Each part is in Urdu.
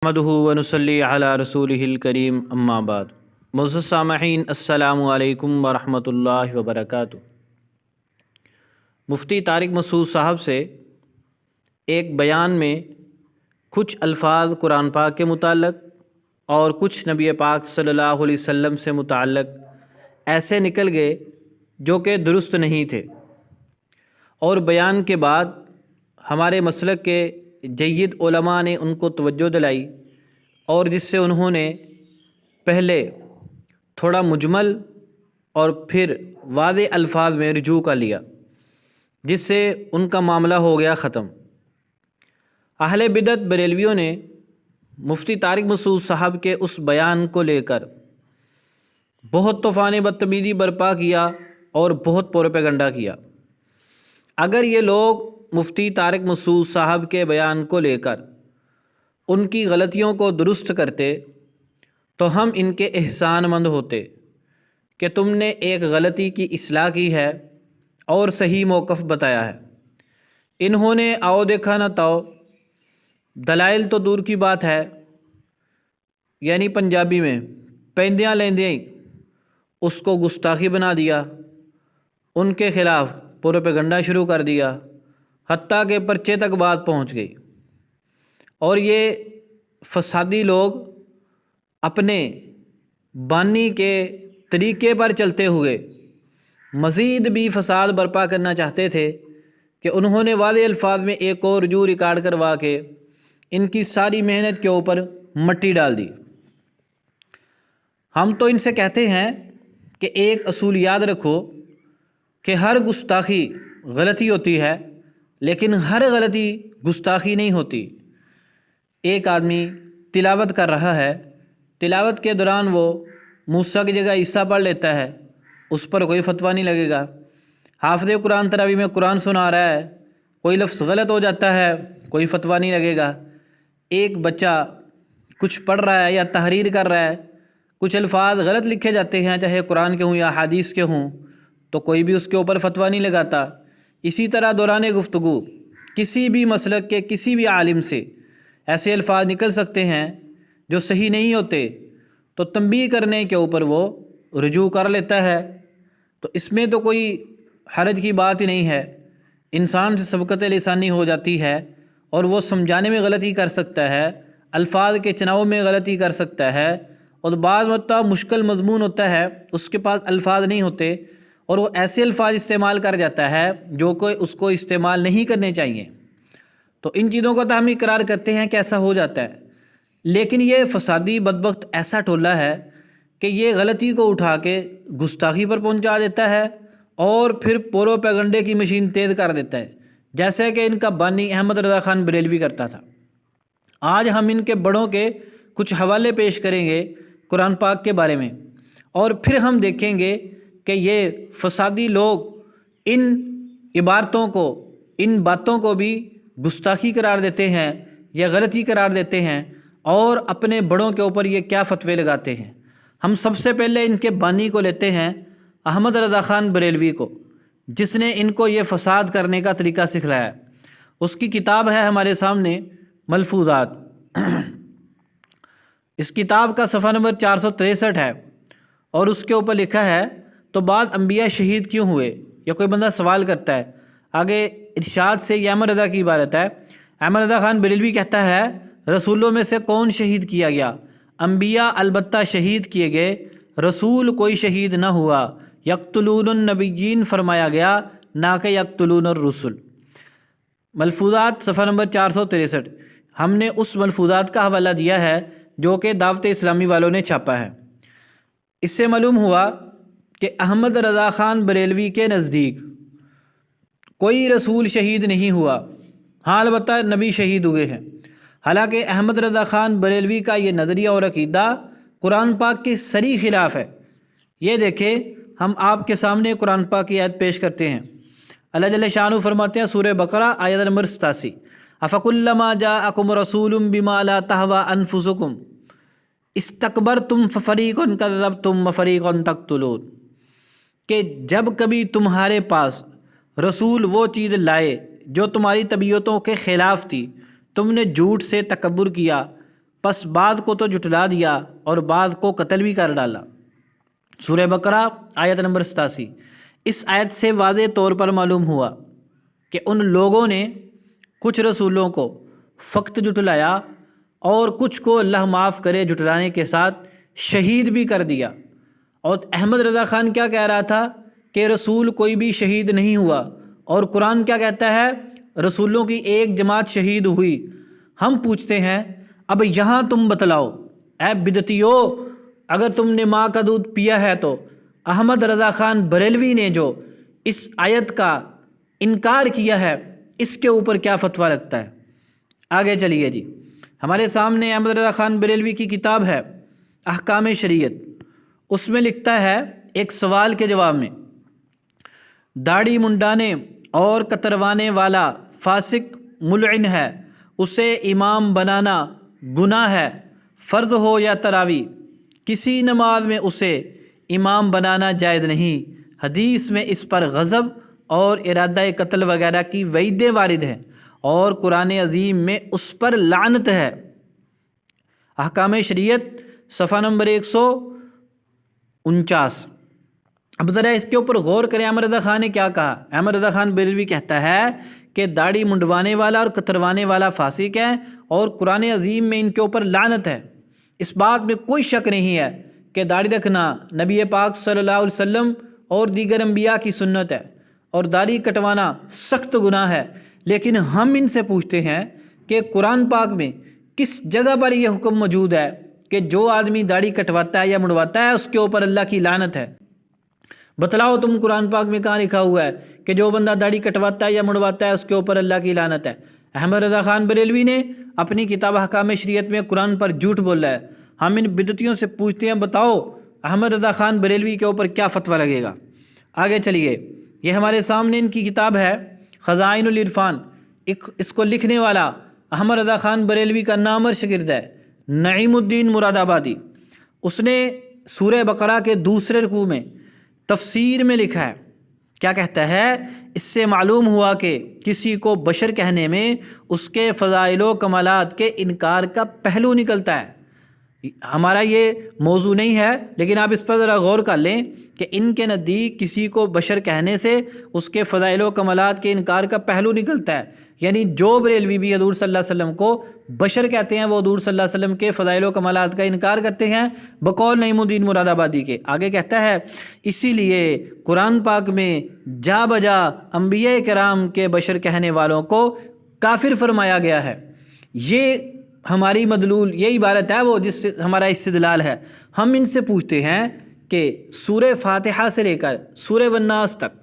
نحمدہ ونصلی علی رسولہ الکریم اما بعد۔ معزز سامعین، السلام علیکم ورحمۃ اللہ وبرکاتہ۔ مفتی طارق مسعود صاحب سے ایک بیان میں کچھ الفاظ قرآن پاک کے متعلق اور کچھ نبی پاک صلی اللہ علیہ وسلم سے متعلق ایسے نکل گئے جو کہ درست نہیں تھے، اور بیان کے بعد ہمارے مسلک کے جید علماء نے ان کو توجہ دلائی، اور جس سے انہوں نے پہلے تھوڑا مجمل اور پھر واضح الفاظ میں رجوع کر لیا، جس سے ان کا معاملہ ہو گیا ختم۔ اہل بدعت بریلویوں نے مفتی طارق مسعود صاحب کے اس بیان کو لے کر بہت طوفان بدتمیزی برپا کیا اور بہت پروپیگنڈا کیا۔ اگر یہ لوگ مفتی طارق مسعود صاحب کے بیان کو لے کر ان کی غلطیوں کو درست کرتے تو ہم ان کے احسان مند ہوتے کہ تم نے ایک غلطی کی اصلاح کی ہے اور صحیح موقف بتایا ہے۔ انہوں نے آؤ دیکھا نہ تاؤ، دلائل تو دور کی بات ہے، یعنی پنجابی میں پیندیاں لیندیاں ہی اس کو گستاخی بنا دیا، ان کے خلاف پروپیگنڈا شروع کر دیا، حتیٰ کہ پرچے تک بات پہنچ گئی۔ اور یہ فسادی لوگ اپنے بانی کے طریقے پر چلتے ہوئے مزید بھی فساد برپا کرنا چاہتے تھے کہ انہوں نے واضح الفاظ میں ایک اور رجوع ریکارڈ کروا کے ان کی ساری محنت کے اوپر مٹی ڈال دی۔ ہم تو ان سے کہتے ہیں کہ ایک اصول یاد رکھو کہ ہر گستاخی غلطی ہوتی ہے، لیکن ہر غلطی گستاخی نہیں ہوتی۔ ایک آدمی تلاوت کر رہا ہے، تلاوت کے دوران وہ موسیٰ کی جگہ عیسیٰ پڑھ لیتا ہے، اس پر کوئی فتویٰ نہیں لگے گا۔ حافظ قرآن تراویح میں قرآن سنا رہا ہے، کوئی لفظ غلط ہو جاتا ہے، کوئی فتویٰ نہیں لگے گا۔ ایک بچہ کچھ پڑھ رہا ہے یا تحریر کر رہا ہے، کچھ الفاظ غلط لکھے جاتے ہیں، چاہے قرآن کے ہوں یا حدیث کے ہوں، تو کوئی بھی اس کے اوپر فتویٰ نہیں لگاتا۔ اسی طرح دوران گفتگو کسی بھی مسلک کے کسی بھی عالم سے ایسے الفاظ نکل سکتے ہیں جو صحیح نہیں ہوتے، تو تنبیہ کرنے کے اوپر وہ رجوع کر لیتا ہے، تو اس میں تو کوئی حرج کی بات ہی نہیں ہے۔ انسان سے سبقت لسانی ہو جاتی ہے اور وہ سمجھانے میں غلطی کر سکتا ہے، الفاظ کے چناؤ میں غلطی کر سکتا ہے، اور بعض مرتبہ مشکل مضمون ہوتا ہے، اس کے پاس الفاظ نہیں ہوتے اور وہ ایسے الفاظ استعمال کر جاتا ہے جو کہ اس کو استعمال نہیں کرنے چاہیے۔ تو ان چیزوں کو تو ہم اقرار کرتے ہیں کہ ایسا ہو جاتا ہے، لیکن یہ فسادی بدبخت ایسا ٹولہ ہے کہ یہ غلطی کو اٹھا کے گستاخی پر پہنچا دیتا ہے اور پھر پروپیگنڈے کی مشین تیز کر دیتا ہے، جیسے کہ ان کا بانی احمد رضا خان بریلوی کرتا تھا۔ آج ہم ان کے بڑوں کے کچھ حوالے پیش کریں گے قرآن پاک کے بارے میں، اور پھر ہم دیکھیں گے کہ یہ فسادی لوگ ان عبارتوں کو، ان باتوں کو بھی گستاخی قرار دیتے ہیں یا غلطی قرار دیتے ہیں، اور اپنے بڑوں کے اوپر یہ کیا فتوے لگاتے ہیں۔ ہم سب سے پہلے ان کے بانی کو لیتے ہیں، احمد رضا خان بریلوی کو، جس نے ان کو یہ فساد کرنے کا طریقہ سکھلایا۔ اس کی کتاب ہے ہمارے سامنے ملفوظات۔ اس کتاب کا صفحہ نمبر 463 ہے، اور اس کے اوپر لکھا ہے تو بعض انبیاء شہید کیوں ہوئے، یا کوئی بندہ سوال کرتا ہے۔ آگے ارشاد سے یہ احمد رضا کی عبارت ہے۔ احمد رضا خان بریلوی کہتا ہے، رسولوں میں سے کون شہید کیا گیا؟ انبیاء البتہ شہید کیے گئے، رسول کوئی شہید نہ ہوا۔ یقتلون النبیین فرمایا گیا، نہ کہ یقتلون الرسل۔ ملفوظات صفحہ نمبر 463۔ ہم نے اس ملفوظات کا حوالہ دیا ہے جو کہ دعوت اسلامی والوں نے چھاپا ہے۔ اس سے معلوم ہوا کہ احمد رضا خان بریلوی کے نزدیک کوئی رسول شہید نہیں ہوا، ہاں البتہ نبی شہید ہوئے ہیں۔ حالانکہ احمد رضا خان بریلوی کا یہ نظریہ اور عقیدہ قرآن پاک کے صریح خلاف ہے۔ یہ دیکھیں، ہم آپ کے سامنے قرآن پاک کی آیت پیش کرتے ہیں۔ اللہ جل شانہ فرماتے ہیں سورہ بقرہ آیت نمبر 87، افکلما جاءکم رسول بما لا تہوی انفسکم استکبرتم ففریقا کذبتم وفریقا تقتلون، کہ جب کبھی تمہارے پاس رسول وہ چیز لائے جو تمہاری طبیعتوں کے خلاف تھی، تم نے جھوٹ سے تکبر کیا، پس بعض کو تو جھٹلا دیا اور بعض کو قتل بھی کر ڈالا۔ سورہ بقرہ آیت نمبر 87۔ اس آیت سے واضح طور پر معلوم ہوا کہ ان لوگوں نے کچھ رسولوں کو فقط جھٹلایا اور کچھ کو اللہ معاف کرے جھٹلانے کے ساتھ شہید بھی کر دیا۔ اور احمد رضا خان کیا کہہ رہا تھا کہ رسول کوئی بھی شہید نہیں ہوا، اور قرآن کیا کہتا ہے؟ رسولوں کی ایک جماعت شہید ہوئی۔ ہم پوچھتے ہیں اب یہاں تم بتلاؤ اے بدعتیو، اگر تم نے ماں کا دودھ پیا ہے تو احمد رضا خان بریلوی نے جو اس آیت کا انکار کیا ہے اس کے اوپر کیا فتویٰ لگتا ہے؟ آگے چلیے جی، ہمارے سامنے احمد رضا خان بریلوی کی کتاب ہے احکام شریعت۔ اس میں لکھتا ہے ایک سوال کے جواب میں، داڑھی منڈانے اور کتروانے والا فاسق ملعن ہے، اسے امام بنانا گناہ ہے، فرض ہو یا تراویح، کسی نماز میں اسے امام بنانا جائز نہیں۔ حدیث میں اس پر غضب اور ارادہ قتل وغیرہ کی وعیدیں وارد ہیں، اور قرآن عظیم میں اس پر لعنت ہے۔ احکام شریعت صفحہ نمبر 149۔ اب ذرا اس کے اوپر غور کریں، احمد رضا خان نے کیا کہا؟ احمد رضا خان بریلوی کہتا ہے کہ داڑھی منڈوانے والا اور کتروانے والا فاسق ہے، اور قرآن عظیم میں ان کے اوپر لعنت ہے۔ اس بات میں کوئی شک نہیں ہے کہ داڑھی رکھنا نبی پاک صلی اللہ علیہ وسلم اور دیگر انبیاء کی سنت ہے، اور داڑھی کٹوانا سخت گناہ ہے۔ لیکن ہم ان سے پوچھتے ہیں کہ قرآن پاک میں کس جگہ پر یہ حکم موجود ہے کہ جو آدمی داڑھی کٹواتا ہے یا منڈواتا ہے اس کے اوپر اللہ کی لعنت ہے؟ بتلاؤ تم قرآن پاک میں کہاں لکھا ہوا ہے کہ جو بندہ داڑھی کٹواتا ہے یا منڈواتا ہے اس کے اوپر اللہ کی لعنت ہے؟ احمد رضا خان بریلوی نے اپنی کتاب احکام شریعت میں قرآن پر جھوٹ بولا ہے۔ ہم ان بدعتیوں سے پوچھتے ہیں بتاؤ احمد رضا خان بریلوی کے اوپر کیا فتویٰ لگے گا؟ آگے چلیے، یہ ہمارے سامنے ان کی کتاب ہے خزائن العرفان۔ اس کو لکھنے والا احمد رضا خان بریلوی کا نامور شاگرد ہے نعیم الدین مراد آبادی۔ اس نے سورہ بقرہ کے دوسرے رکوع میں تفسیر میں لکھا ہے، کیا کہتا ہے؟ اس سے معلوم ہوا کہ کسی کو بشر کہنے میں اس کے فضائل و کمالات کے انکار کا پہلو نکلتا ہے۔ ہمارا یہ موضوع نہیں ہے، لیکن آپ اس پر ذرا غور کر لیں کہ ان کے نزدیک کسی کو بشر کہنے سے اس کے فضائل و کمالات کے انکار کا پہلو نکلتا ہے۔ یعنی جو بریلوی بھی حضور صلی اللہ علیہ وسلم کو بشر کہتے ہیں وہ حضور صلی اللہ علیہ وسلم کے فضائل و کمالات کا انکار کرتے ہیں بقول نعیم الدین مراد آبادی کے۔ آگے کہتا ہے اسی لیے قرآن پاک میں جا بجا انبیاء کرام کے بشر کہنے والوں کو کافر فرمایا گیا ہے۔ یہ ہماری مدلول یہ عبارت ہے وہ جس سے ہمارا استدلال ہے۔ ہم ان سے پوچھتے ہیں کہ سورہ فاتحہ سے لے کر سورہ والناس تک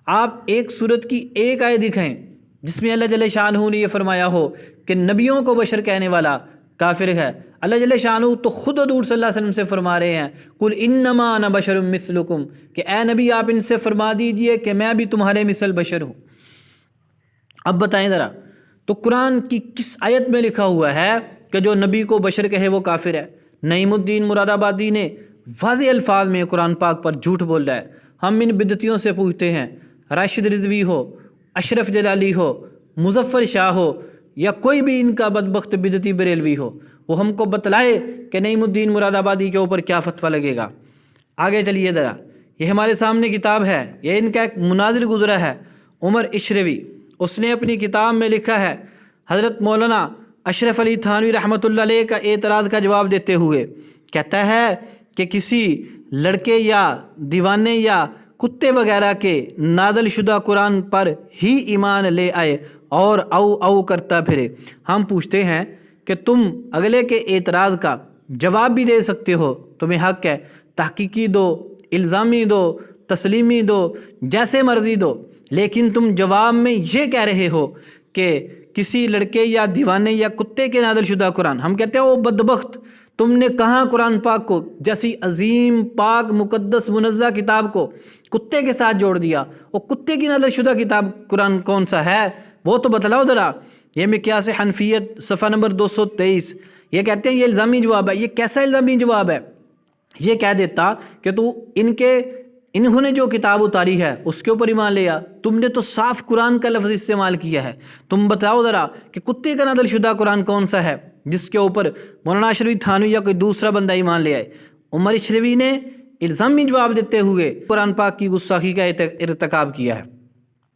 آپ ایک سورت کی ایک آیت دکھائیں جس میں اللہ جل شانہ نے یہ فرمایا ہو کہ نبیوں کو بشر کہنے والا کافر ہے۔ اللہ جل شانہ تو خود حضور صلی اللہ علیہ وسلم سے فرما رہے ہیں قل انما انا بشر مثلکم، کہ اے نبی آپ ان سے فرما دیجئے کہ میں بھی تمہارے مثل بشر ہوں۔ اب بتائیں ذرا، تو قرآن کی کس آیت میں لکھا ہوا ہے کہ جو نبی کو بشر کہے وہ کافر ہے؟ نعیم الدین مراد آبادی نے واضح الفاظ میں قرآن پاک پر جھوٹ بول رہا ہے۔ ہم ان بدعتیوں سے پوچھتے ہیں، راشد رضوی ہو، اشرف جلالی ہو، مظفر شاہ ہو، یا کوئی بھی ان کا بدبخت بدعتی بریلوی ہو، وہ ہم کو بتلائے کہ نعیم الدین مراد آبادی کے اوپر کیا فتویٰ لگے گا۔ آگے چلیے ذرا، یہ ہمارے سامنے کتاب ہے، یہ ان کا ایک مناظر گزرا ہے عمر اشروی۔ اس نے اپنی کتاب میں لکھا ہے حضرت مولانا اشرف علی تھانوی رحمۃ اللہ علیہ کا اعتراض کا جواب دیتے ہوئے کہتا ہے کہ کسی لڑکے یا دیوانے یا کتے وغیرہ کے نازل شدہ قرآن پر ہی ایمان لے آئے اور او او کرتا پھرے۔ ہم پوچھتے ہیں کہ تم اگلے کے اعتراض کا جواب بھی دے سکتے ہو، تمہیں حق ہے، تحقیقی دو، الزامی دو، تسلیمی دو، جیسے مرضی دو، لیکن تم جواب میں یہ کہہ رہے ہو کہ کسی لڑکے یا دیوانے یا کتے کے نازل شدہ قرآن۔ ہم کہتے ہیں وہ بدبخت، تم نے کہاں قرآن پاک کو جیسی عظیم پاک مقدس منزہ کتاب کو کتے کے ساتھ جوڑ دیا؟ وہ کتے کی نازل شدہ کتاب قرآن کون سا ہے وہ تو بتلاؤ ذرا۔ یہ مقیاس حنفیت صفحہ نمبر 223، یہ کہتے ہیں یہ الزامی جواب ہے۔ یہ کیسا الزامی جواب ہے؟ یہ کہہ دیتا کہ تو انہوں نے جو کتاب اتاری ہے اس کے اوپر ایمان لیا، تم نے تو صاف قرآن کا لفظ استعمال کیا ہے۔ تم بتاؤ ذرا کہ کتے کا نازل شدہ قرآن کون سا ہے جس کے اوپر مولانا اشرفی تھانوی یا کوئی دوسرا بندہ ایمان لے آئے، عمر اشرفی نے الزامی جواب دیتے ہوئے قرآن پاک کی گستاخی کا ارتکاب کیا ہے۔